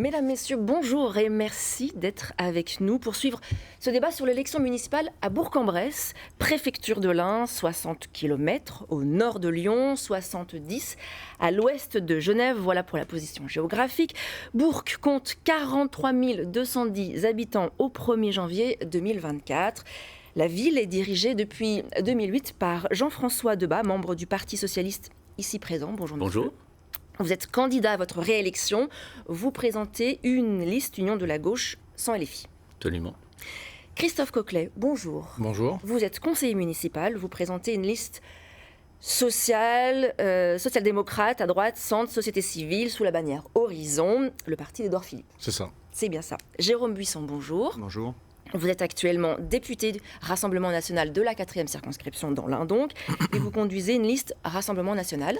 Mesdames, Messieurs, bonjour et merci d'être avec nous pour suivre ce débat sur l'élection municipale à Bourg-en-Bresse, préfecture de l'Ain, 60 km au nord de Lyon, 70 à l'ouest de Genève. Voilà pour la position géographique. Bourg compte 43 210 habitants au 1er janvier 2024. La ville est dirigée depuis 2008 par Jean-François Debat, membre du Parti socialiste ici présent. Bonjour. Bonjour. Vous êtes candidat à votre réélection. Vous présentez une liste Union de la gauche sans LFI. Absolument. Christophe Coquelet, bonjour. Bonjour. Vous êtes conseiller municipal. Vous présentez une liste social-démocrate à droite, centre, société civile, sous la bannière Horizon, le parti d'Édouard Philippe. C'est ça. C'est bien ça. Jérôme Buisson, bonjour. Bonjour. Vous êtes actuellement député du Rassemblement national de la 4e circonscription dans l'Ain donc, et vous conduisez une liste Rassemblement national.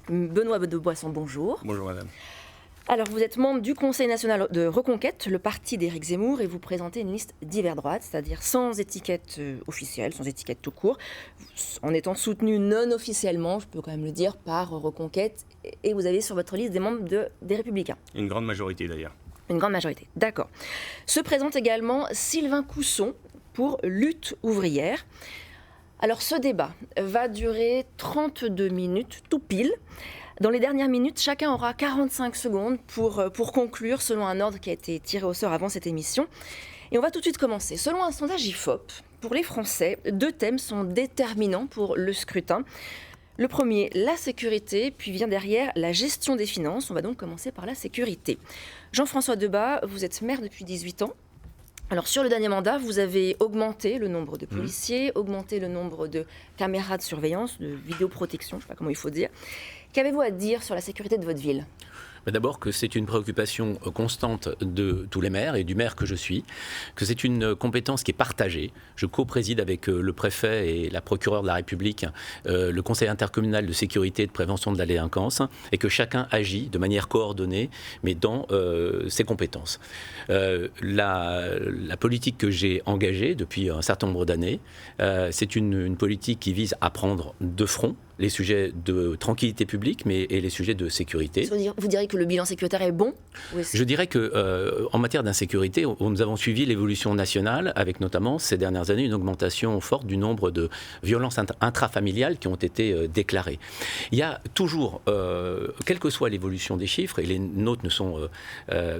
Benoît de Boisson, bonjour. Bonjour madame. Alors vous êtes membre du Conseil national de Reconquête, le parti d'Éric Zemmour, et vous présentez une liste d'hiver droite, c'est-à-dire sans étiquette officielle, sans étiquette tout court, en étant soutenu non officiellement, je peux quand même le dire, par Reconquête, et vous avez sur votre liste des membres des Républicains. Une grande majorité d'ailleurs. Une grande majorité, d'accord. Se présente également Sylvain Cousson pour Lutte ouvrière. Alors ce débat va durer 32 minutes, tout pile. Dans les dernières minutes, chacun aura 45 secondes pour conclure selon un ordre qui a été tiré au sort avant cette émission. Et on va tout de suite commencer. Selon un sondage IFOP, pour les Français, 2 thèmes sont déterminants pour le scrutin. Le premier, la sécurité, puis vient derrière la gestion des finances. On va donc commencer par la sécurité. Jean-François Debat, vous êtes maire depuis 18 ans. Alors sur le dernier mandat, vous avez augmenté le nombre de policiers, augmenté le nombre de caméras de surveillance, de vidéoprotection, je ne sais pas comment il faut dire. Qu'avez-vous à dire sur la sécurité de votre ville ? D'abord que c'est une préoccupation constante de tous les maires et du maire que je suis, que c'est une compétence qui est partagée. Je co-préside avec le préfet et la procureure de la République le conseil intercommunal de sécurité et de prévention de la délinquance et que chacun agit de manière coordonnée mais dans ses compétences. La politique que j'ai engagée depuis un certain nombre d'années, c'est une politique qui vise à prendre de front les sujets de tranquillité publique et les sujets de sécurité. Vous diriez que le bilan sécuritaire est bon ? Je dirais qu'en matière d'insécurité, nous avons suivi l'évolution nationale avec notamment ces dernières années une augmentation forte du nombre de violences intrafamiliales qui ont été déclarées. Il y a toujours, quelle que soit l'évolution des chiffres, et les nôtres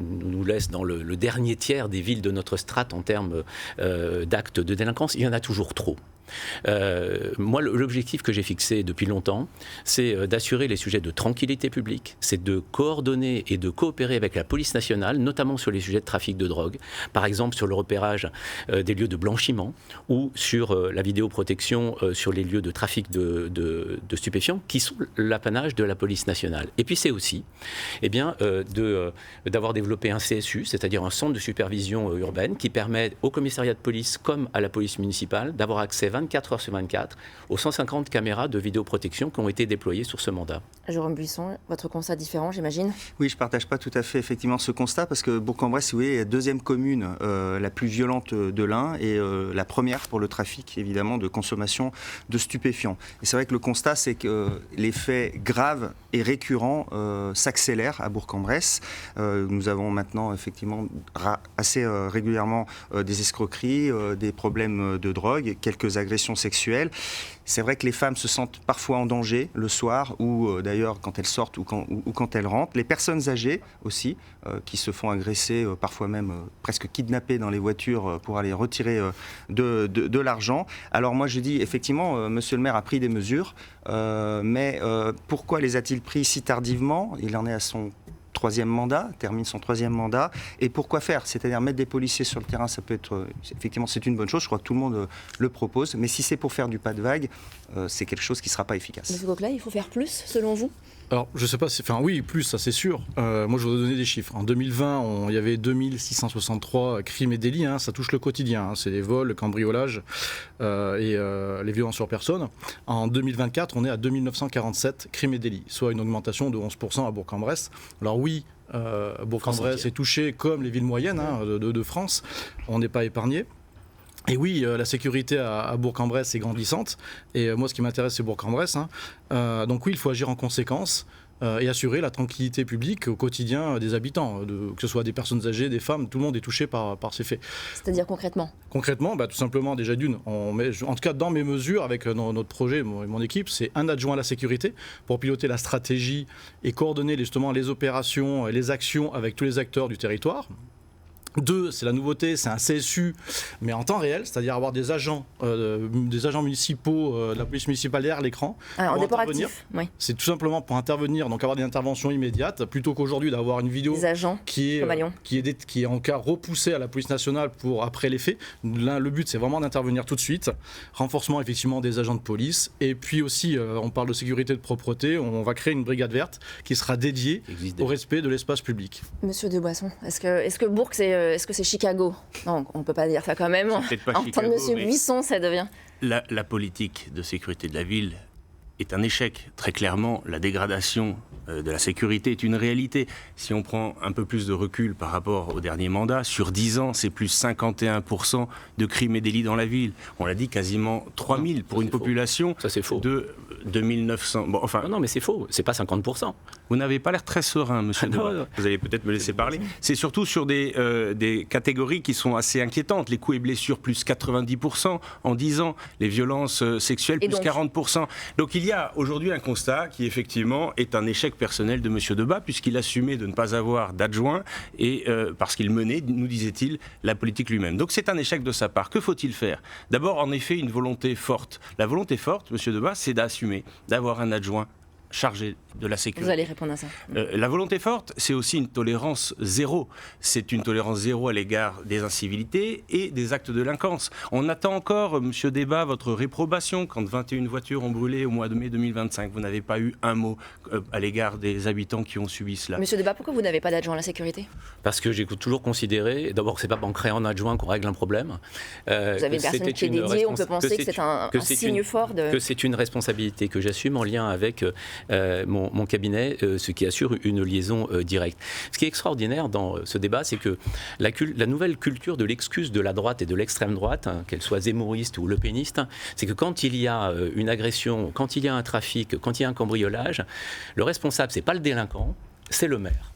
nous laissent dans le dernier tiers des villes de notre strate en termes d'actes de délinquance, il y en a toujours trop. Moi, l'objectif que j'ai fixé depuis longtemps, c'est d'assurer les sujets de tranquillité publique, c'est de coordonner et de coopérer avec la police nationale, notamment sur les sujets de trafic de drogue, par exemple sur le repérage des lieux de blanchiment ou sur la vidéoprotection sur les lieux de trafic de stupéfiants qui sont l'apanage de la police nationale. Et puis c'est aussi d'avoir développé un CSU, c'est-à-dire un centre de supervision urbaine qui permet au commissariat de police comme à la police municipale d'avoir accès 24 heures sur 24 aux 150 caméras de vidéoprotection qui ont été déployées sur ce mandat. Jérôme Buisson, votre constat différent, j'imagine ? Oui, je ne partage pas tout à fait effectivement ce constat parce que Bourg-en-Bresse, si vous voulez, est la deuxième commune la plus violente de l'Ain et la première pour le trafic évidemment de consommation de stupéfiants. Et c'est vrai que le constat, c'est que les faits graves et récurrents s'accélèrent à Bourg-en-Bresse. Nous avons maintenant effectivement assez régulièrement des escroqueries, des problèmes de drogue, quelques agressions sexuelles. C'est vrai que les femmes se sentent parfois en danger le soir ou d'ailleurs quand elles sortent ou quand elles rentrent. Les personnes âgées aussi qui se font agresser, parfois même presque kidnapper dans les voitures pour aller retirer de l'argent. Alors moi je dis effectivement, monsieur le maire a pris des mesures, mais pourquoi les a-t-il pris si tardivement ? Il en est à son troisième mandat, termine son troisième mandat. Et pourquoi faire ? C'est-à-dire mettre des policiers sur le terrain, ça peut être... Effectivement, c'est une bonne chose, je crois que tout le monde le propose. Mais si c'est pour faire du pas de vague, c'est quelque chose qui ne sera pas efficace. Monsieur Coquelet, il faut faire plus, selon vous ? Alors, je ne sais pas, oui, plus, ça c'est sûr. Moi, je vais vous donner des chiffres. En 2020, il y avait 2663 crimes et délits, ça touche le quotidien. C'est les vols, le cambriolage et les violences sur personne. En 2024, on est à 2947 crimes et délits, soit une augmentation de 11% à Bourg-en-Bresse. Alors oui, Bourg-en-Bresse est touché comme les villes moyennes de France. On n'est pas épargné. Et oui, la sécurité à Bourg-en-Bresse est grandissante. Et moi, ce qui m'intéresse, c'est Bourg-en-Bresse. Donc oui, il faut agir en conséquence. et assurer la tranquillité publique au quotidien des habitants, que ce soit des personnes âgées, des femmes, tout le monde est touché par ces faits. C'est-à-dire concrètement ? Concrètement, tout simplement, déjà d'une, en tout cas dans mes mesures, avec notre projet, mon équipe, c'est un adjoint à la sécurité pour piloter la stratégie et coordonner justement les opérations et les actions avec tous les acteurs du territoire. 2, c'est la nouveauté, c'est un CSU, mais en temps réel, c'est-à-dire avoir des agents municipaux de la police municipale derrière l'écran. En déport actif, oui. C'est tout simplement pour intervenir, donc avoir des interventions immédiates, plutôt qu'aujourd'hui d'avoir une vidéo qui est en cas repoussée à la police nationale pour après les faits. Là, le but, c'est vraiment d'intervenir tout de suite. Renforcement effectivement des agents de police. Et puis aussi, on parle de sécurité, de propreté. On va créer une brigade verte qui sera dédiée au respect de l'espace public. Monsieur Deboisson, est-ce que Bourg, est-ce que c'est Chicago ? Non, on ne peut pas dire ça quand même. En temps de Monsieur Buisson, ça devient... La politique de sécurité de la ville est un échec. Très clairement, la dégradation de la sécurité est une réalité. Si on prend un peu plus de recul par rapport au dernier mandat, sur 10 ans, c'est plus 51% de crimes et délits dans la ville. On l'a dit, quasiment 3000 pour une population de 2900. Bon, enfin, non, mais c'est faux, c'est pas 50%. Vous n'avez pas l'air très serein, monsieur Debat. Vous allez peut-être me laisser parler. C'est surtout sur des catégories qui sont assez inquiétantes. Les coups et blessures, plus 90% en 10 ans. Les violences sexuelles, plus 40%. Donc il y a aujourd'hui un constat qui, effectivement, est un échec personnel de monsieur Debat, puisqu'il assumait de ne pas avoir d'adjoint, et parce qu'il menait, nous disait-il, la politique lui-même. Donc c'est un échec de sa part. Que faut-il faire ? D'abord, en effet, une volonté forte. La volonté forte, monsieur Debat, c'est d'assumer, d'avoir un adjoint chargé de la sécurité. Vous allez répondre à ça. La volonté forte, c'est aussi une tolérance zéro. C'est une tolérance zéro à l'égard des incivilités et des actes de délinquance. On attend encore, monsieur Debat, votre réprobation quand 21 voitures ont brûlé au mois de mai 2025. Vous n'avez pas eu un mot à l'égard des habitants qui ont subi cela. Monsieur Debat, pourquoi vous n'avez pas d'adjoint à la sécurité ? Parce que j'ai toujours considéré, d'abord, que c'est pas en créant un adjoint qu'on règle un problème. Vous avez une personne qui est dédiée, on peut penser que c'est un signe fort de... Que c'est une responsabilité que j'assume en lien avec mon cabinet, ce qui assure une liaison directe. Ce qui est extraordinaire dans ce débat, c'est que la nouvelle culture de l'excuse de la droite et de l'extrême droite, qu'elle soit zémouriste ou lepéniste, c'est que quand il y a une agression, quand il y a un trafic, quand il y a un cambriolage, le responsable, c'est pas le délinquant, c'est le maire.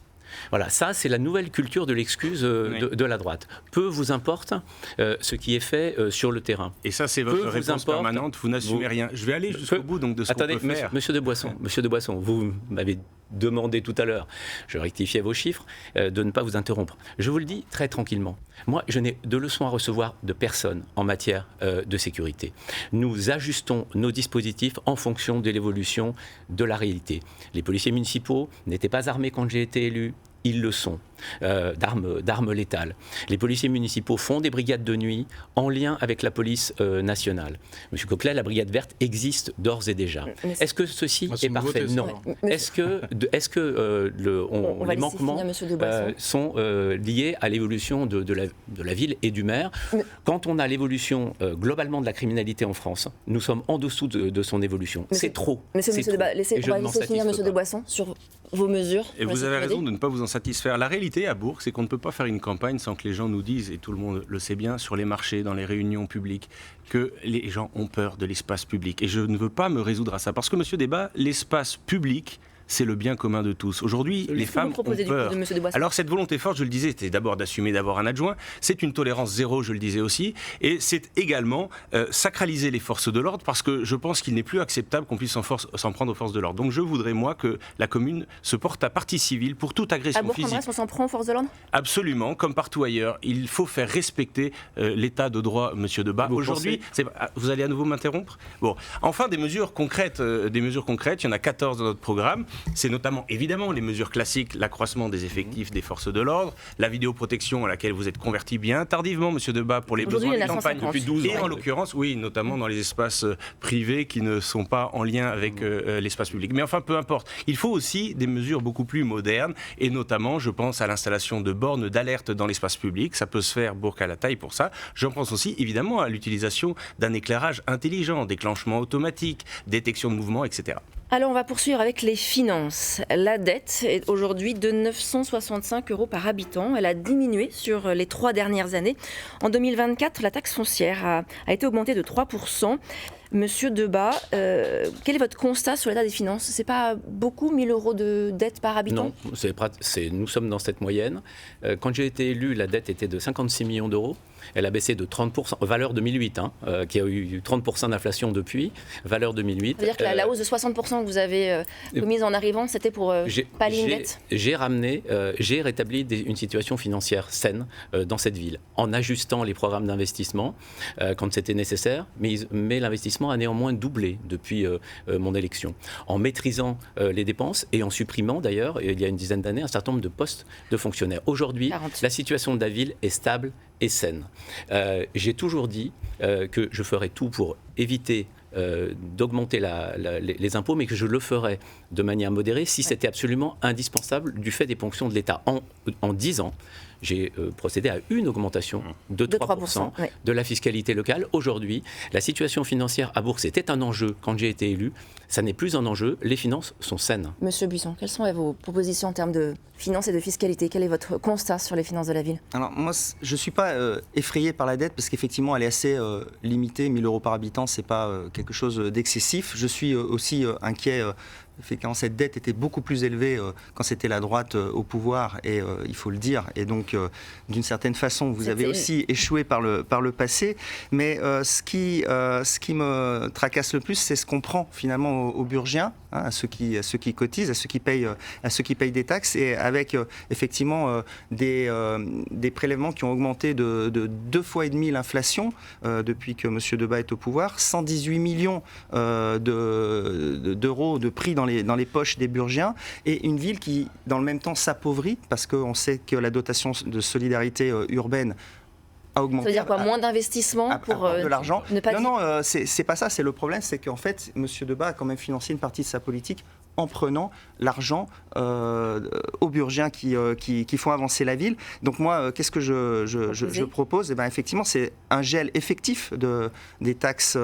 Voilà, ça c'est la nouvelle culture de l'excuse de la droite. Peu vous importe ce qui est fait sur le terrain. Et ça c'est votre réponse permanente, vous n'assumez rien. Je vais aller jusqu'au bout donc de ce qu'on peut faire. Monsieur Deboisson, vous m'avez demandé tout à l'heure, je rectifiais vos chiffres, de ne pas vous interrompre. Je vous le dis très tranquillement. Moi, je n'ai de leçons à recevoir de personne en matière de sécurité. Nous ajustons nos dispositifs en fonction de l'évolution de la réalité. Les policiers municipaux n'étaient pas armés quand j'ai été élu. Ils le sont, d'armes létales. Les policiers municipaux font des brigades de nuit en lien avec la police nationale. Monsieur Coquelet, la brigade verte existe d'ores et déjà. Est-ce que ceci est parfait ? Non. Est-ce que les manquements sont liés à l'évolution de la ville et du maire ? Quand on a l'évolution globalement de la criminalité en France, nous sommes en dessous de son évolution. C'est trop. Monsieur Debat, laissez finir monsieur Deboisson sur vos mesures. Et vous avez raison de ne pas vous en satisfaire. La réalité à Bourg, c'est qu'on ne peut pas faire une campagne sans que les gens nous disent, et tout le monde le sait bien, sur les marchés, dans les réunions publiques, que les gens ont peur de l'espace public. Et je ne veux pas me résoudre à ça. Parce que, monsieur Debat, l'espace public, c'est le bien commun de tous. Aujourd'hui, les femmes ont peur. Alors cette volonté forte, je le disais, c'était d'abord d'assumer d'avoir un adjoint. C'est une tolérance zéro, je le disais aussi. Et c'est également sacraliser les forces de l'ordre, parce que je pense qu'il n'est plus acceptable qu'on puisse s'en prendre aux forces de l'ordre. Donc je voudrais, moi, que la commune se porte à partie civile pour toute agression physique. À Bourg-en-Bresse, on s'en prend aux forces de l'ordre ? Absolument, comme partout ailleurs. Il faut faire respecter l'état de droit, monsieur Debat. Aujourd'hui, vous allez à nouveau m'interrompre ? Bon, enfin, des mesures concrètes. Il y en a 14 dans notre programme. C'est notamment, évidemment, les mesures classiques, l'accroissement des effectifs des forces de l'ordre, la vidéoprotection à laquelle vous êtes converti bien tardivement, monsieur Debat, pour les besoins de campagne depuis 12 ans. Et en l'occurrence, oui, notamment dans les espaces privés qui ne sont pas en lien avec l'espace public. Mais enfin, peu importe. Il faut aussi des mesures beaucoup plus modernes, et notamment, je pense à l'installation de bornes d'alerte dans l'espace public. Ça peut se faire Bourg à la taille pour ça. Je pense aussi, évidemment, à l'utilisation d'un éclairage intelligent, déclenchement automatique, détection de mouvement, etc. Alors on va poursuivre avec les finances. La dette est aujourd'hui de 965 € par habitant. Elle a diminué sur les 3 dernières années. En 2024, la taxe foncière a été augmentée de 3%. Monsieur Debat, quel est votre constat sur l'état des finances ? C'est pas beaucoup, 1 000 € de dette par habitant ? Non, nous sommes dans cette moyenne. Quand j'ai été élu, la dette était de 56 millions d'euros. Elle a baissé de 30%, valeur 2008, qui a eu 30% d'inflation depuis, valeur 2008. Ça veut dire que la hausse de 60% que vous avez commise en arrivant, c'était pour pallier une dette ? J'ai rétabli une situation financière saine dans cette ville, en ajustant les programmes d'investissement quand c'était nécessaire, mais l'investissement a néanmoins doublé depuis mon élection, en maîtrisant les dépenses et en supprimant d'ailleurs, il y a une dizaine d'années, un certain nombre de postes de fonctionnaires. Aujourd'hui, la situation de la ville est stable et saine. J'ai toujours dit que je ferais tout pour éviter d'augmenter les impôts, mais que je le ferais de manière modérée si c'était absolument indispensable du fait des ponctions de l'État. En 10 ans, j'ai procédé à une augmentation de 3% de la fiscalité locale. Aujourd'hui, la situation financière à Bourg était un enjeu quand j'ai été élu. Ça n'est plus un enjeu. Les finances sont saines. Monsieur Buisson, quelles sont vos propositions en termes de finances et de fiscalité ? Quel est votre constat sur les finances de la ville ? Alors moi, je ne suis pas effrayé par la dette parce qu'effectivement, elle est assez limitée. 1 000 € par habitant, ce n'est pas quelque chose d'excessif. Je suis aussi inquiet. Quand cette dette était beaucoup plus élevée quand c'était la droite au pouvoir, et il faut le dire, et donc d'une certaine façon vous avez aussi échoué par le passé, mais ce qui me tracasse le plus, c'est ce qu'on prend finalement aux Burgiens, à ceux qui cotisent, à ceux qui payent des taxes, et avec effectivement des prélèvements qui ont augmenté de 2,5 fois l'inflation depuis que M. Debat est au pouvoir, 118 millions d'euros de prix dans les poches des Burgiens, et une ville qui, dans le même temps, s'appauvrit, parce qu'on sait que la dotation de solidarité urbaine a augmenté. Ça veut dire quoi ? Moins d'investissement pour de l'argent ? Non, c'est pas ça. C'est le problème, c'est qu'en fait, M. Debat a quand même financé une partie de sa politique en prenant l'argent aux Burgiens qui font avancer la ville. Donc moi, qu'est-ce que je propose ? Effectivement, c'est un gel effectif des taxes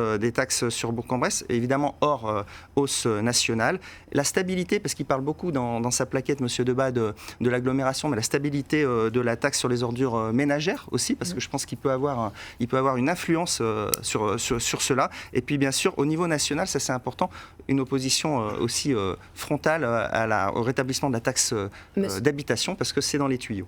sur Bourg-en-Bresse, évidemment hors hausse nationale. La stabilité, parce qu'il parle beaucoup dans sa plaquette, M. Debat, de l'agglomération, mais la stabilité de la taxe sur les ordures ménagères aussi, parce que je pense qu'il peut avoir une influence sur cela. Et puis bien sûr, au niveau national, ça c'est important, une opposition aussi frontale au rétablissement de la taxe d'habitation, parce que c'est dans les tuyaux.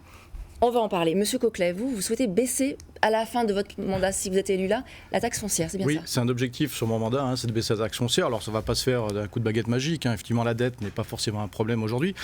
On va en parler. Monsieur Coquelet, vous souhaitez baisser à la fin de votre mandat, si vous êtes élu là, la taxe foncière, c'est bien ça ? Oui, c'est un objectif sur mon mandat, c'est de baisser la taxe foncière. Alors ça ne va pas se faire d'un coup de baguette magique. Effectivement, la dette n'est pas forcément un problème aujourd'hui.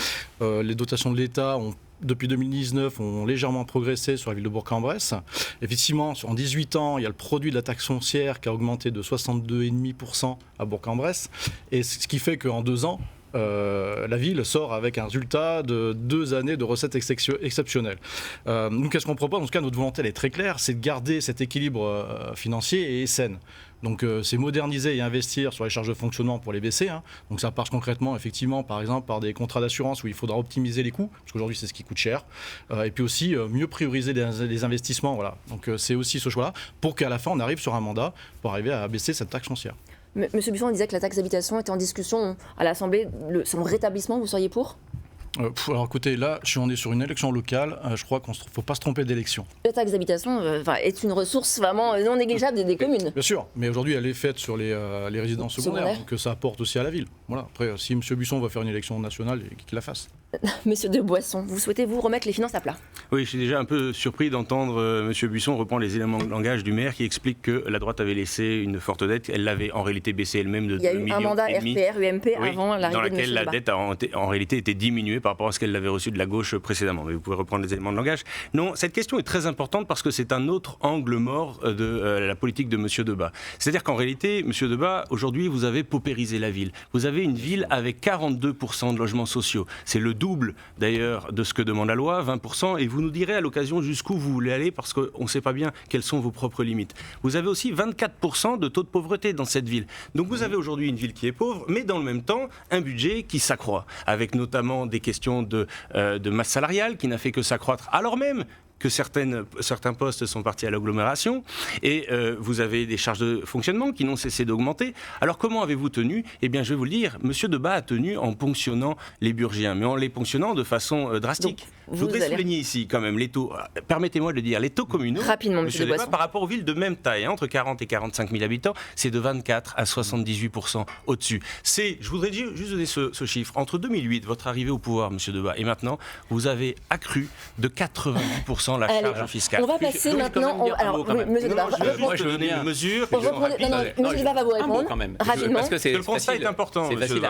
Les dotations de l'État depuis 2019, ont légèrement progressé sur la ville de Bourg-en-Bresse. Effectivement, en 18 ans, il y a le produit de la taxe foncière qui a augmenté de 62,5% à Bourg-en-Bresse. Et ce qui fait qu'en 2 ans, la ville sort avec un résultat de 2 années de recettes exceptionnelles. Nous, qu'est-ce qu'on propose ? En tout cas, notre volonté, elle est très claire, c'est de garder cet équilibre financier et sain. Donc c'est moderniser et investir sur les charges de fonctionnement pour les baisser. Donc ça passe concrètement, effectivement, par exemple, par des contrats d'assurance où il faudra optimiser les coûts, parce qu'aujourd'hui c'est ce qui coûte cher. Et puis aussi mieux prioriser les investissements. Voilà. Donc c'est aussi ce choix-là, pour qu'à la fin on arrive sur un mandat pour arriver à baisser cette taxe foncière. Monsieur Buisson disait que la taxe d'habitation était en discussion à l'Assemblée. Son rétablissement, vous seriez pour ? Alors écoutez, là, on est sur une élection locale, je crois qu'il ne faut pas se tromper d'élection. La taxe d'habitation est une ressource vraiment non négligeable des communes. Bien sûr, mais aujourd'hui elle est faite sur les résidences secondaires, donc ça apporte aussi à la ville. Voilà. Après, si M. Buisson va faire une élection nationale, qu'il la fasse. Monsieur de Boisson, vous souhaitez vous remettre les finances à plat ? Oui, je suis déjà un peu surpris d'entendre M. Buisson reprendre les éléments de langage du maire qui explique que la droite avait laissé une forte dette. Elle l'avait en réalité baissée elle-même de 2,5 millions. Il y a eu un mandat RPR, UMP avant l'arrivée de M. Dans laquelle la dette a en réalité été diminuée par rapport à ce qu'elle avait reçu de la gauche précédemment. Mais vous pouvez reprendre les éléments de langage. Non, cette question est très importante parce que c'est un autre angle mort de la politique de M. Debat. C'est-à-dire qu'en réalité, M. Debat, aujourd'hui, vous avez paupérisé la ville. Vous avez une ville avec 42% de logements sociaux. C'est le double, d'ailleurs, de ce que demande la loi, 20%, et vous nous direz à l'occasion jusqu'où vous voulez aller parce qu'on ne sait pas bien quelles sont vos propres limites. Vous avez aussi 24% de taux de pauvreté dans cette ville. Donc vous avez aujourd'hui une ville qui est pauvre, mais dans le même temps, un budget qui s'accroît, avec notamment des questions de masse salariale qui n'a fait que s'accroître, alors même que certains postes sont partis à l'agglomération et vous avez des charges de fonctionnement qui n'ont cessé d'augmenter. Alors comment avez-vous tenu ? Eh bien, je vais vous le dire, M. Debat a tenu en ponctionnant les Burgiens, mais en les ponctionnant de façon drastique. Donc, je voudrais souligner ici quand même les taux, permettez-moi de le dire, les taux communaux, rapidement, M. Debat, par rapport aux villes de même taille, entre 40 et 45 000 habitants, c'est de 24 à 78% au-dessus. Je voudrais juste donner ce chiffre. Entre 2008, votre arrivée au pouvoir, M. Debat, et maintenant, vous avez accru de 90% la charge fiscale. On va passer maintenant... Alors, M. Debat, moi, je vais donner une mesure. M. Debat va vous répondre quand même. rapidement. Parce que c'est le constat est important, c'est facile.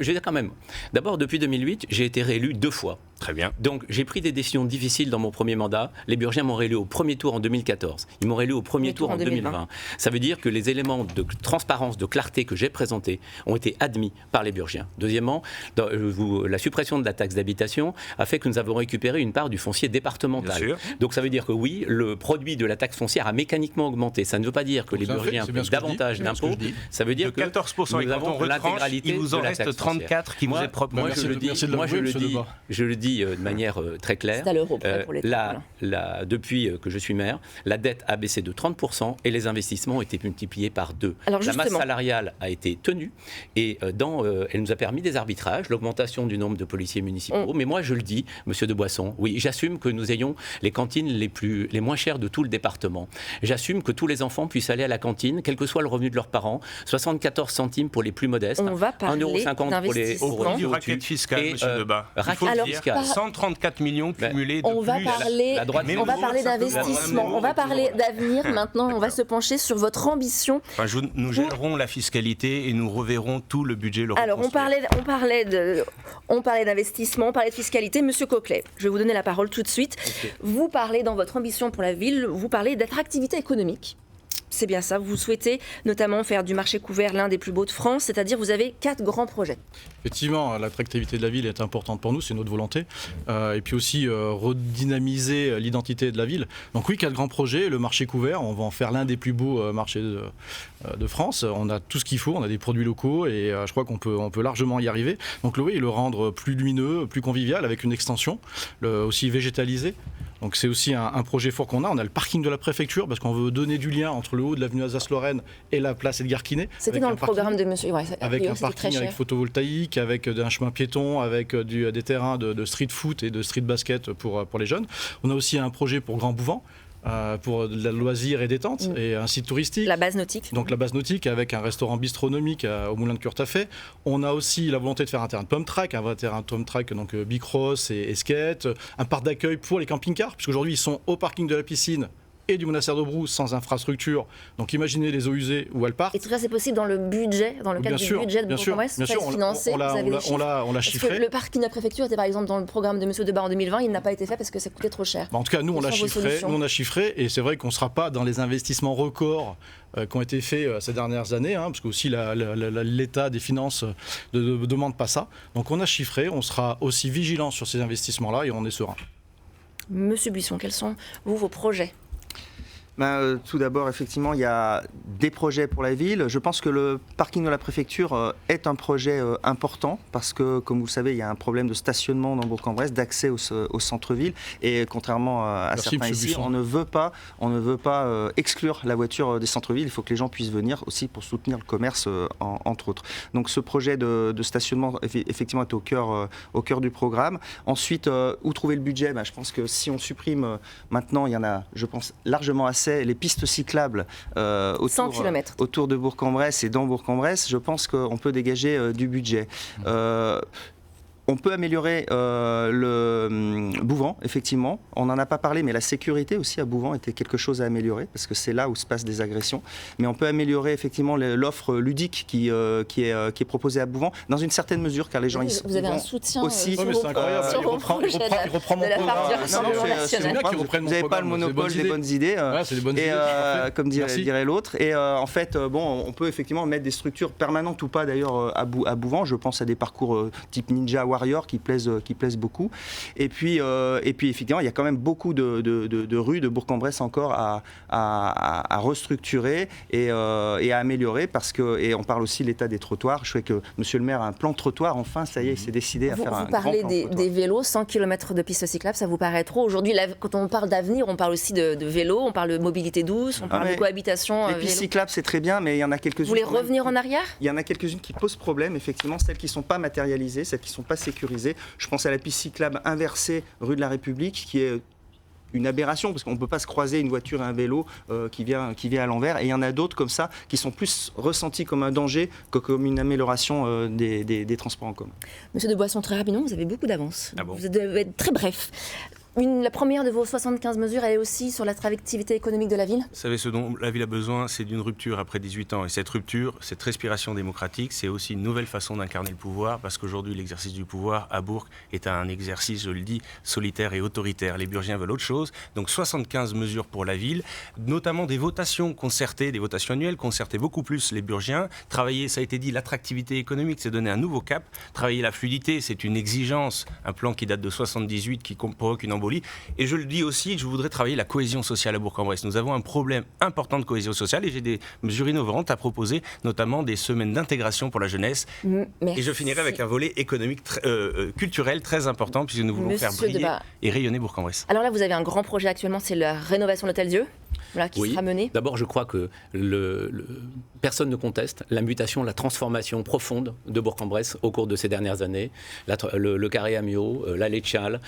Je vais dire quand même. D'abord, depuis 2008, j'ai été réélu 2 fois. Très bien. Donc, j'ai pris des décisions difficiles dans mon premier mandat. Les Burgiens m'ont réélu au premier tour en 2014. Ils m'ont réélu au premier tour en 2020. Ça veut dire que les éléments de transparence, de clarté que j'ai présentés ont été admis par les Burgiens. Deuxièmement, la suppression de la taxe d'habitation a fait que nous avons récupéré une part du foncier départemental. Donc, ça veut dire que oui, le produit de la taxe foncière a mécaniquement augmenté. Ça ne veut pas dire que les Burgiens payent davantage d'impôts. Ça veut dire que 14%, nous avons l'intégralité. Il vous en reste 34 qui vous est propre. Moi, je le dis de manière très claire. C'est à l'euro près pour les depuis que je suis maire, la dette a baissé de 30% et les investissements ont été multipliés par 2. La masse salariale a été tenue et elle nous a permis des arbitrages, l'augmentation du nombre de policiers municipaux. Mais moi, je le dis, Monsieur de Boisson, oui, j'assume que nous ayons les cantines les moins chères de tout le département. J'assume que tous les enfants puissent aller à la cantine, quel que soit le revenu de leurs parents, 74 centimes pour les plus modestes, 1,50 € pour les au prix du racket fiscal, Monsieur Debat. Racket fiscal. 134 millions cumulés de on va parler d'investissement, on va parler d'avenir maintenant, on va se pencher sur votre ambition. Nous gérerons la fiscalité et nous reverrons tout le budget. Alors on parlait d'investissement, on parlait de fiscalité. Monsieur Coquelet, je vais vous donner la parole tout de suite. Okay. Vous parlez dans votre ambition pour la ville, vous parlez d'attractivité économique. C'est bien ça, vous souhaitez notamment faire du marché couvert l'un des plus beaux de France, c'est-à-dire vous avez 4 grands projets. Effectivement, l'attractivité de la ville est importante pour nous, c'est notre volonté. Et puis aussi redynamiser l'identité de la ville. Donc oui, 4 grands projets, le marché couvert, on va en faire l'un des plus beaux marchés de France. On a tout ce qu'il faut, on a des produits locaux et je crois qu'on peut largement y arriver. Donc oui, le rendre plus lumineux, plus convivial avec une extension, aussi végétalisé. Donc c'est aussi un projet fort qu'on a. On a le parking de la préfecture parce qu'on veut donner du lien entre le haut de l'avenue Alsace-Lorraine et la place Edgar Quinet. C'était dans le programme de monsieur. Ouais, avec un parking avec photovoltaïque, avec un chemin piéton, avec des terrains de street foot et de street basket pour les jeunes. On a aussi un projet pour Grand Bouvant. Pour de la loisir et détente et un site touristique. La base nautique. Donc la base nautique avec un restaurant bistronomique au Moulin de Curtafé. On a aussi la volonté de faire un terrain de pump track, un vrai terrain de pump track, donc bicross et skate, un parc d'accueil pour les camping-cars, puisqu'aujourd'hui ils sont au parking de la piscine et du monastère d'Aubroux sans infrastructure. Donc imaginez les eaux usées où elles partent. Et tout ça c'est possible dans le budget, dans le cadre du budget de Bourg-en-Bresse, financé. On l'a chiffré. Parce que le parking de la préfecture était par exemple dans le programme de Monsieur Debat en 2020, il n'a pas été fait parce que ça coûtait trop cher. En tout cas, nous on l'a chiffré et c'est vrai qu'on ne sera pas dans les investissements records qui ont été faits ces dernières années, parce que aussi l'état des finances ne demande pas ça. Donc on a chiffré, on sera aussi vigilant sur ces investissements-là et on est serein. Monsieur Buisson, quels sont vos projets ? Tout d'abord, effectivement, il y a des projets pour la ville. Je pense que le parking de la préfecture est un projet important parce que, comme vous le savez, il y a un problème de stationnement dans Bourg-en-Bresse, d'accès au centre-ville. Et contrairement à certains ici, on ne veut pas exclure la voiture des centres-villes. Il faut que les gens puissent venir aussi pour soutenir le commerce, entre autres. Donc ce projet de stationnement, effectivement, est au cœur du programme. Ensuite, où trouver le budget ? Je pense que si on supprime, maintenant, il y en a, je pense, largement assez, les pistes cyclables autour de Bourg-en-Bresse et dans Bourg-en-Bresse, je pense qu'on peut dégager du budget. On peut améliorer le Bouvant, effectivement. On n'en a pas parlé, mais la sécurité aussi à Bouvant était quelque chose à améliorer, parce que c'est là où se passent des agressions. Mais on peut améliorer effectivement l'offre ludique qui est proposée à Bouvant, dans une certaine mesure, car les gens vous avez un soutien aussi. Sur vos projets il reprend mon programme. Vous n'avez pas le monopole des bonnes idées. C'est des bonnes idées. Comme dirait l'autre. Et en fait, on peut effectivement mettre des structures permanentes ou pas, d'ailleurs, à Bouvant. Je pense à des parcours type Ninja warrior qui plaisent beaucoup. Et puis effectivement, il y a quand même beaucoup de rues de Bourg-en-Bresse encore à restructurer et à améliorer, et on parle aussi de l'état des trottoirs. Je sais que Monsieur le maire a un plan de trottoir, enfin, ça y est, il s'est décidé à faire un grand plan de trottoir. Vous parlez des vélos, 100 km de pistes cyclables, ça vous paraît trop? Aujourd'hui, quand on parle d'avenir, on parle aussi de vélo, on parle de mobilité douce, on parle de cohabitation. Les pistes cyclables, c'est très bien, mais il y en a quelques-unes. Vous voulez revenir en arrière? Il y en a quelques-unes qui posent problème, effectivement, celles qui ne sont pas matérialisées, celles qui ne sont pas sécurisées. Je pense à la piste cyclable inversée rue de la République, qui est une aberration, parce qu'on ne peut pas se croiser une voiture et un vélo qui vient à l'envers. Et il y en a d'autres comme ça qui sont plus ressentis comme un danger que comme une amélioration des transports en commun. Monsieur de Boisson, très rapidement, vous avez beaucoup d'avance. Ah bon? Vous devez être très bref. La première de vos 75 mesures, elle est aussi sur l'attractivité économique de la ville? Vous savez, ce dont la ville a besoin, c'est d'une rupture après 18 ans. Et cette rupture, cette respiration démocratique, c'est aussi une nouvelle façon d'incarner le pouvoir, parce qu'aujourd'hui, l'exercice du pouvoir à Bourg est un exercice, je le dis, solitaire et autoritaire. Les Burgiens veulent autre chose. Donc 75 mesures pour la ville, notamment des votations concertées, des votations annuelles, concerter beaucoup plus les Burgiens. Travailler, ça a été dit, l'attractivité économique, c'est donner un nouveau cap. Travailler la fluidité, c'est une exigence, un plan qui date de 78, qui provoque une embolie. Et je le dis aussi, je voudrais travailler la cohésion sociale à Bourg-en-Bresse. Nous avons un problème important de cohésion sociale et j'ai des mesures innovantes à proposer, notamment des semaines d'intégration pour la jeunesse. Merci. Et je finirai avec un volet économique, culturel très important, puisque nous voulons faire briller et rayonner Bourg-en-Bresse. Alors là, vous avez un grand projet actuellement, c'est la rénovation de l'Hôtel-Dieu, qui sera menée. D'abord, je crois que personne ne conteste la mutation, la transformation profonde de Bourg-en-Bresse au cours de ces dernières années. Le carré Amiot, l'allée de Châles,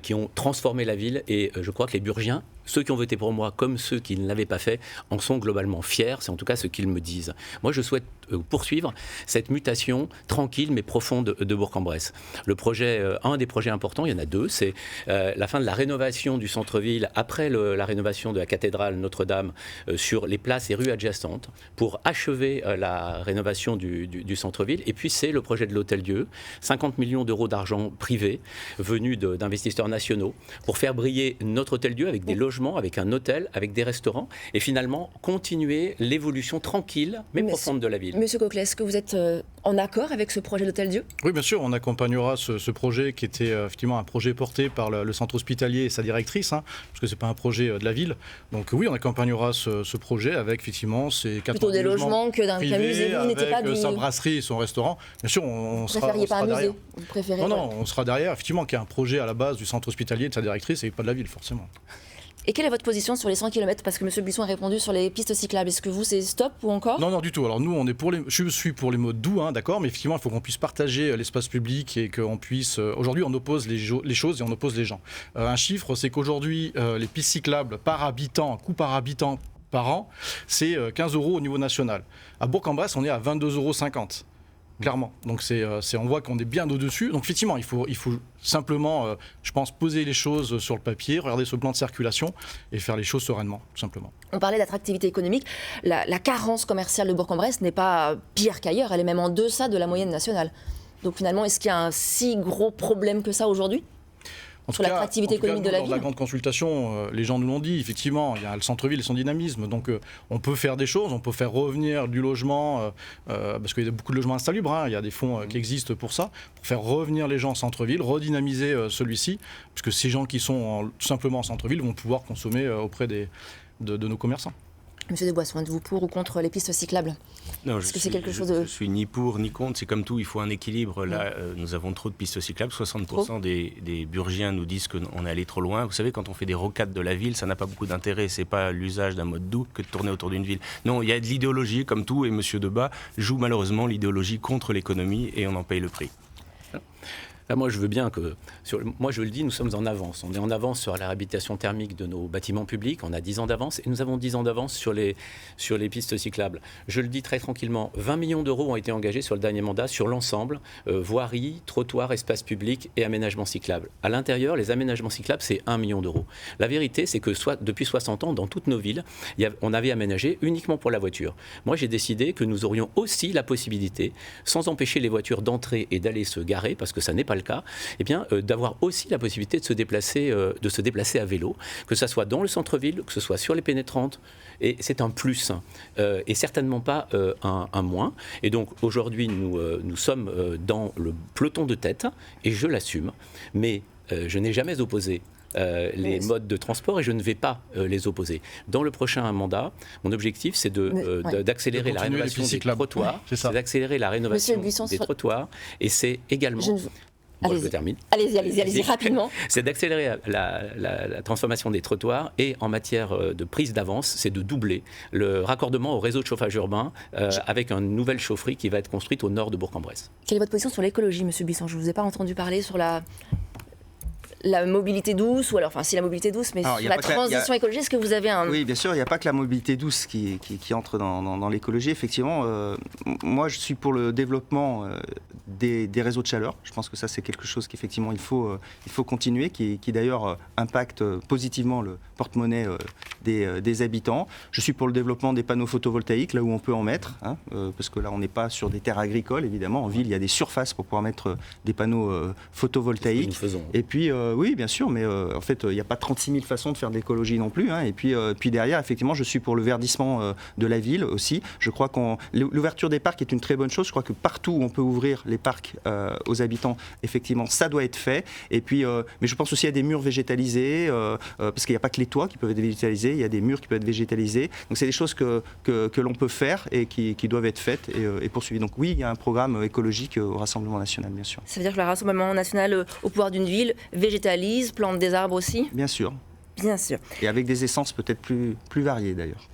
qui ont transformé la ville. Et je crois que les Burgiens, ceux qui ont voté pour moi comme ceux qui ne l'avaient pas fait, en sont globalement fiers. C'est en tout cas ce qu'ils me disent. Moi, je souhaite poursuivre cette mutation tranquille mais profonde de Bourg-en-Bresse. Un des projets importants, il y en a deux, c'est la fin de la rénovation du centre-ville après la rénovation de la cathédrale Notre-Dame sur les places et rues adjacentes pour achever la rénovation du centre-ville. Et puis c'est le projet de l'Hôtel-Dieu, 50 millions d'euros d'argent privé venus d'investisseurs nationaux pour faire briller notre Hôtel-Dieu avec des logements, avec un hôtel, avec des restaurants et finalement continuer l'évolution tranquille mais profonde de la ville. Monsieur Coquelet, est-ce que vous êtes en accord avec ce projet d'Hôtel-Dieu? Oui, bien sûr, on accompagnera ce projet qui était effectivement un projet porté par le centre hospitalier et sa directrice, parce que ce n'est pas un projet de la ville. Donc oui, on accompagnera ce projet avec effectivement ces 4 plutôt des logements que d'un musée. Vous n'étiez pas avec sa brasserie et son restaurant. Bien sûr, on sera derrière. Pas un musée. Vous préférez Non, on sera derrière. Effectivement, qu'il y a un projet à la base du centre hospitalier et de sa directrice et pas de la ville, forcément. Et quelle est votre position sur les 100 km? Parce que M. Buisson a répondu sur les pistes cyclables. Est-ce que vous, c'est stop ou encore? Non, du tout. Alors nous, je suis pour les modes doux, d'accord, mais effectivement, il faut qu'on puisse partager l'espace public et qu'on puisse... Aujourd'hui, on oppose les choses et on oppose les gens. Un chiffre, c'est qu'aujourd'hui, les pistes cyclables coût par habitant par an, c'est 15 € au niveau national. À Bourg-en-Bresse, on est à 22,50 €. Clairement. Donc on voit qu'on est bien au-dessus. Donc effectivement, il faut simplement, je pense, poser les choses sur le papier, regarder ce plan de circulation et faire les choses sereinement, tout simplement. On parlait d'attractivité économique. La carence commerciale de Bourg-en-Bresse n'est pas pire qu'ailleurs, elle est même en deçà de la moyenne nationale. Donc finalement, est-ce qu'il y a un si gros problème que ça aujourd'hui ? Sur l'attractivité économique de la ville. Dans la grande consultation, les gens nous l'ont dit, effectivement, il y a le centre-ville et son dynamisme. Donc on peut faire des choses, on peut faire revenir du logement, parce qu'il y a beaucoup de logements insalubres, il y a des fonds qui existent pour ça, pour faire revenir les gens en centre-ville, redynamiser celui-ci, puisque ces gens qui sont tout simplement en centre-ville vont pouvoir consommer auprès de nos commerçants. Monsieur de Boisson, êtes-vous pour ou contre les pistes cyclables ? Non, je suis ni pour ni contre. C'est comme tout, il faut un équilibre. Là, nous avons trop de pistes cyclables. 60% des Burgiens nous disent qu'on est allé trop loin. Vous savez, quand on fait des rocades de la ville, ça n'a pas beaucoup d'intérêt. C'est pas l'usage d'un mode doux que de tourner autour d'une ville. Non, il y a de l'idéologie, comme tout, et Monsieur Debat joue malheureusement l'idéologie contre l'économie, et on en paye le prix. Là, moi, je veux bien que... moi, je le dis, nous sommes en avance. On est en avance sur la réhabilitation thermique de nos bâtiments publics. On a 10 ans d'avance. Et nous avons 10 ans d'avance sur les pistes cyclables. Je le dis très tranquillement. 20 millions d'euros ont été engagés sur le dernier mandat sur l'ensemble. Voirie, trottoir, espace public et aménagement cyclable. À l'intérieur, les aménagements cyclables, c'est 1 million d'euros. La vérité, c'est que depuis 60 ans, dans toutes nos villes, on avait aménagé uniquement pour la voiture. Moi, j'ai décidé que nous aurions aussi la possibilité, sans empêcher les voitures d'entrer et d'aller se garer, parce que ça n'est pas le cas, eh bien, d'avoir aussi la possibilité de se déplacer à vélo, que ce soit dans le centre-ville, que ce soit sur les pénétrantes. Et c'est un plus, et certainement pas un moins. Et donc aujourd'hui, nous sommes dans le peloton de tête, et je l'assume, mais je n'ai jamais opposé les modes de transport et je ne vais pas les opposer. Dans le prochain mandat, mon objectif, c'est d'accélérer la rénovation des trottoirs, c'est d'accélérer la rénovation des trottoirs, et c'est également... je termine. Allez-y, rapidement. C'est d'accélérer la transformation des trottoirs et en matière de prise d'avance, c'est de doubler le raccordement au réseau de chauffage urbain avec une nouvelle chaufferie qui va être construite au nord de Bourg-en-Bresse. Quelle est votre position sur l'écologie, Monsieur Buisson? Je ne vous ai pas entendu parler sur la mobilité douce, ou alors, enfin, si la mobilité douce, mais sur la transition écologique, est-ce que vous avez un... Oui, bien sûr, il n'y a pas que la mobilité douce qui entre dans l'écologie. Effectivement, moi, je suis pour le développement des réseaux de chaleur. Je pense que ça, c'est quelque chose qu'effectivement, il faut continuer, qui d'ailleurs impacte positivement le porte-monnaie des habitants. Je suis pour le développement des panneaux photovoltaïques, là où on peut en mettre, parce que là, on n'est pas sur des terres agricoles, évidemment. En ville, il y a des surfaces pour pouvoir mettre des panneaux photovoltaïques. Nous faisons. Et puis, oui, bien sûr, mais en fait, il n'y a pas 36 000 façons de faire de l'écologie non plus. Et puis derrière, effectivement, je suis pour le verdissement de la ville aussi. Je crois l'ouverture des parcs est une très bonne chose. Je crois que partout où on peut ouvrir les parcs aux habitants, effectivement, ça doit être fait. Et puis, mais je pense aussi à des murs végétalisés, parce qu'il n'y a pas que les toits qui peuvent être végétalisés, il y a des murs qui peuvent être végétalisés. Donc, c'est des choses que l'on peut faire et qui doivent être faites et poursuivies. Donc, oui, il y a un programme écologique au Rassemblement national, bien sûr. Ça veut dire que le Rassemblement national, au pouvoir d'une ville, végétalise, plante des arbres aussi? Bien sûr. Bien sûr. Et avec des essences peut-être plus variées, d'ailleurs.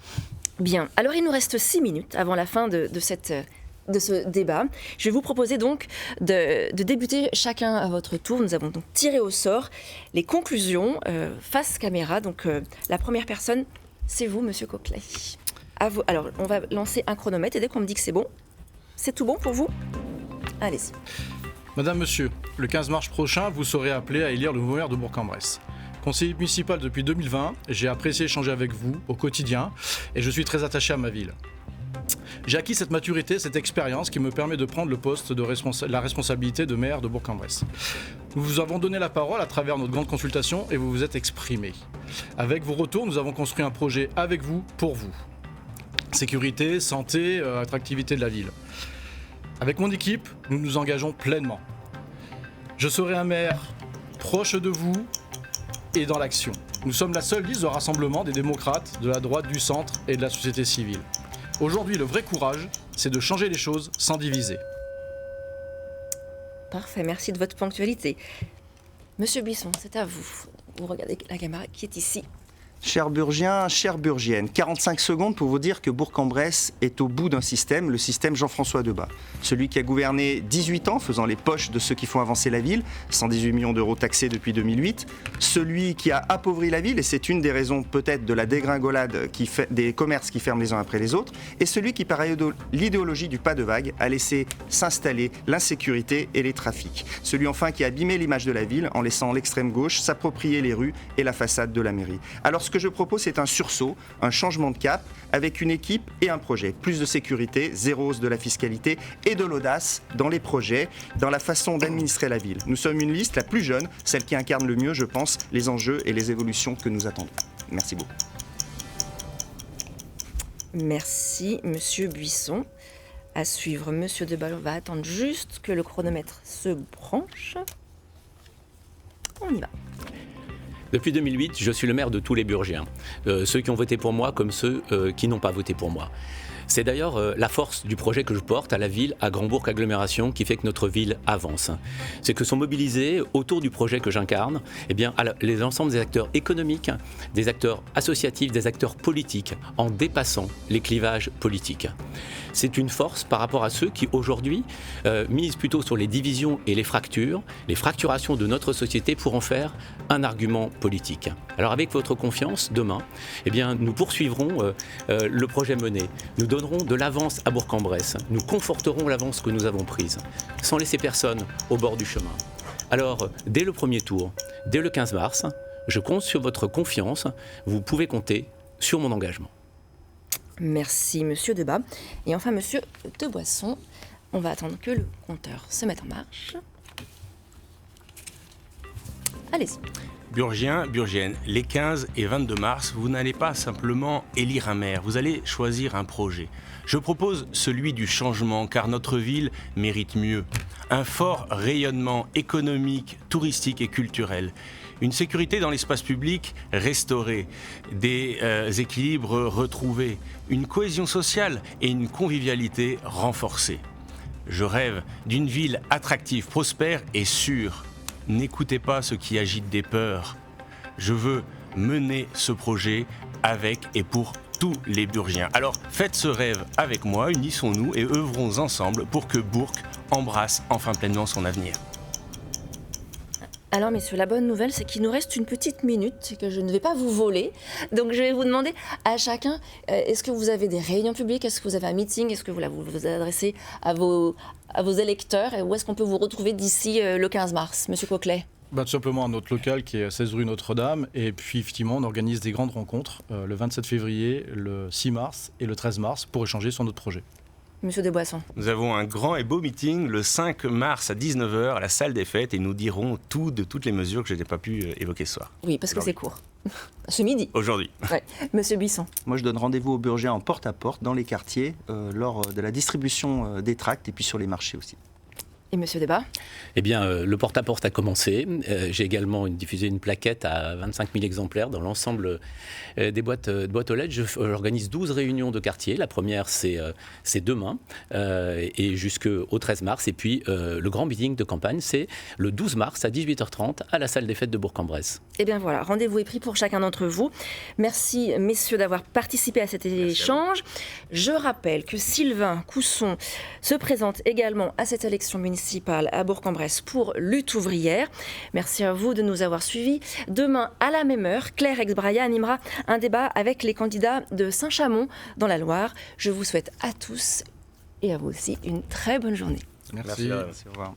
Bien. Alors, il nous reste 6 minutes avant la fin de ce débat. Je vais vous proposer donc de débuter chacun à votre tour. Nous avons donc tiré au sort les conclusions face caméra. Donc, la première personne, c'est vous, Monsieur Coquelet. À vous. Alors, on va lancer un chronomètre et dès qu'on me dit que c'est bon, c'est tout bon pour vous? Allez-y. Madame, Monsieur, le 15 mars prochain, vous serez appelé à élire le nouveau maire de Bourg-en-Bresse. Conseiller municipal depuis 2020, j'ai apprécié échanger avec vous au quotidien et je suis très attaché à ma ville. J'ai acquis cette maturité, cette expérience qui me permet de prendre le poste de la responsabilité de maire de Bourg-en-Bresse. Nous vous avons donné la parole à travers notre grande consultation et vous vous êtes exprimé. Avec vos retours, nous avons construit un projet avec vous, pour vous. Sécurité, santé, attractivité de la ville. Avec mon équipe, nous nous engageons pleinement. Je serai un maire proche de vous et dans l'action. Nous sommes la seule liste de rassemblement des démocrates, de la droite, du centre et de la société civile. Aujourd'hui, le vrai courage, c'est de changer les choses sans diviser. Parfait, merci de votre ponctualité. Monsieur Buisson, c'est à vous. Vous regardez la caméra qui est ici. Chers Burgiens, chères Burgiennes, 45 secondes pour vous dire que Bourg-en-Bresse est au bout d'un système, le système Jean-François Debat. Celui qui a gouverné 18 ans, faisant les poches de ceux qui font avancer la ville, 118 millions d'euros taxés depuis 2008. Celui qui a appauvri la ville, et c'est une des raisons peut-être de la dégringolade des commerces qui ferment les uns après les autres. Et celui qui, par l'idéologie du pas de vague, a laissé s'installer l'insécurité et les trafics. Celui enfin qui a abîmé l'image de la ville en laissant l'extrême gauche s'approprier les rues et la façade de la mairie. Alors ce que je propose, c'est un sursaut, un changement de cap, avec une équipe et un projet. Plus de sécurité, zéro hausse de la fiscalité et de l'audace dans les projets, dans la façon d'administrer la ville. Nous sommes une liste la plus jeune, celle qui incarne le mieux, je pense, les enjeux et les évolutions que nous attendons. Merci beaucoup. Merci, Monsieur Buisson. À suivre, Monsieur Debat. On va attendre juste que le chronomètre se branche. On y va. Depuis 2008, je suis le maire de tous les Burgiens, ceux qui ont voté pour moi comme ceux qui n'ont pas voté pour moi. C'est d'ailleurs la force du projet que je porte à la ville, à Grand-Bourg Agglomération, qui fait que notre ville avance. C'est que sont mobilisés autour du projet que j'incarne, l'ensemble des acteurs économiques, des acteurs associatifs, des acteurs politiques, en dépassant les clivages politiques. C'est une force par rapport à ceux qui, aujourd'hui, misent plutôt sur les divisions et les fracturations de notre société pour en faire un argument politique. Alors avec votre confiance, demain, nous poursuivrons le projet mené. Nous donnerons de l'avance à Bourg-en-Bresse. Nous conforterons l'avance que nous avons prise, sans laisser personne au bord du chemin. Alors, dès le premier tour, dès le 15 mars, je compte sur votre confiance. Vous pouvez compter sur mon engagement. Merci, Monsieur Debat. Et enfin, Monsieur Deboisson, on va attendre que le compteur se mette en marche. Allez-y. Burgiens, Burgiennes, les 15 et 22 mars, vous n'allez pas simplement élire un maire, vous allez choisir un projet. Je propose celui du changement, car notre ville mérite mieux. Un fort rayonnement économique, touristique et culturel. Une sécurité dans l'espace public restaurée, des équilibres retrouvés, une cohésion sociale et une convivialité renforcée. Je rêve d'une ville attractive, prospère et sûre. N'écoutez pas ceux qui agitent des peurs. Je veux mener ce projet avec et pour tous les Burgiens. Alors faites ce rêve avec moi, unissons-nous et œuvrons ensemble pour que Bourg embrasse enfin pleinement son avenir. Alors messieurs, la bonne nouvelle, c'est qu'il nous reste une petite minute que je ne vais pas vous voler. Donc je vais vous demander à chacun, est-ce que vous avez des réunions publiques, est-ce que vous avez un meeting, est-ce que vous vous adressez à vos électeurs, et où est-ce qu'on peut vous retrouver d'ici le 15 mars, Monsieur Coquelet? Tout simplement à notre local qui est à 16 rue Notre-Dame. Et puis effectivement, on organise des grandes rencontres le 27 février, le 6 mars et le 13 mars pour échanger sur notre projet. Monsieur Desboissons. Nous avons un grand et beau meeting le 5 mars à 19h à la salle des fêtes et nous dirons tout de toutes les mesures que je n'ai pas pu évoquer ce soir. Oui, parce que c'est court. Ce midi. Aujourd'hui. Ouais. Monsieur Buisson. Moi, je donne rendez-vous aux Burgiens en porte-à-porte dans les quartiers lors de la distribution des tracts et puis sur les marchés aussi. Et Monsieur Debat? Eh bien, le porte-à-porte a commencé. J'ai également diffusé une plaquette à 25 000 exemplaires dans l'ensemble des boîtes aux lettres. J'organise 12 réunions de quartier. La première, c'est demain et jusqu'au 13 mars. Et puis, le grand meeting de campagne, c'est le 12 mars à 18h30 à la salle des fêtes de Bourg-en-Bresse. Eh bien voilà, rendez-vous est pris pour chacun d'entre vous. Merci messieurs d'avoir participé à cet échange. Je rappelle que Sylvain Cousson se présente également à cette élection municipale à Bourg-en-Bresse pour Lutte ouvrière. Merci à vous de nous avoir suivis. Demain, à la même heure, Claire Exbraya animera un débat avec les candidats de Saint-Chamond dans la Loire. Je vous souhaite à tous et à vous aussi une très bonne journée. Merci. Au revoir.